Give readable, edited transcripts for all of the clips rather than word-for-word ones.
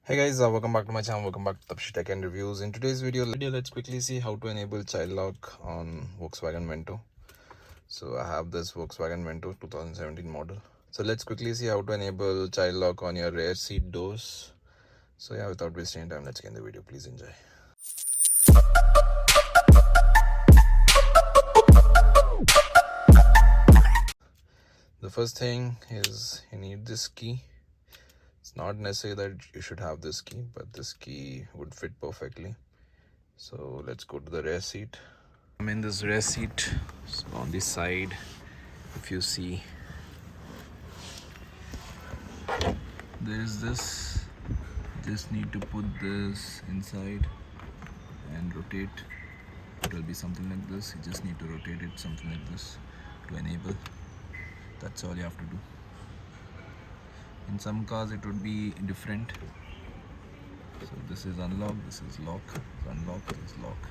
Hey guys, welcome back to my channel. Welcome back to Tapshi Tech and Reviews. In today's video, let's quickly see how to enable child lock on Volkswagen Vento. So I have this Volkswagen Vento 2017 model. So let's quickly see how to enable child lock on your rear seat doors. So yeah, without wasting time, let's get in the video. Please enjoy. The first thing is you need this key. It's not necessary that you should have this key, but this key would fit perfectly. So let's go to the rear seat. I'm in this rear seat. So on this side, if you see, there's this. Just need to put this inside and rotate. It will be something like this. You just need to rotate it something like this to enable. That's all you have to do. In some cars it would be different. So this is unlock, this is lock, unlock, this is lock.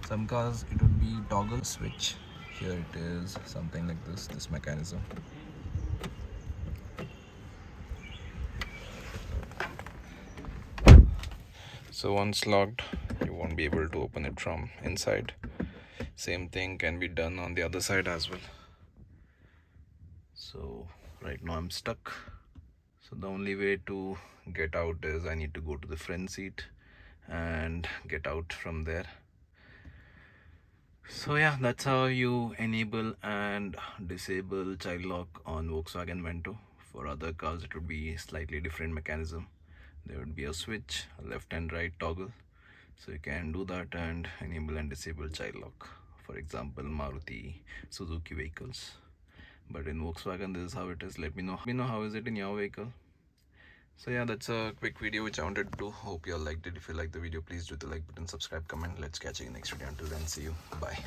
Some cars it would be toggle switch. Here it is something like this mechanism. So once locked, you won't be able to open it from inside. Same thing can be done on the other side as well. So right now I'm stuck. So the only way to get out is I need to go to the front seat and get out from there. So yeah, that's how you enable and disable child lock on Volkswagen Vento. For other cars it would be slightly different mechanism. There would be a switch, a left and right toggle, so you can do that and enable and disable child lock. For example, Maruti, Suzuki vehicles. But in Volkswagen this is how it is. Let me know how is it in your vehicle. So yeah, that's a quick video which I wanted to do. Hope you all liked it. If you liked the video, please do the like button, subscribe, comment. Let's catch you in the next video. Until then, see you. Bye.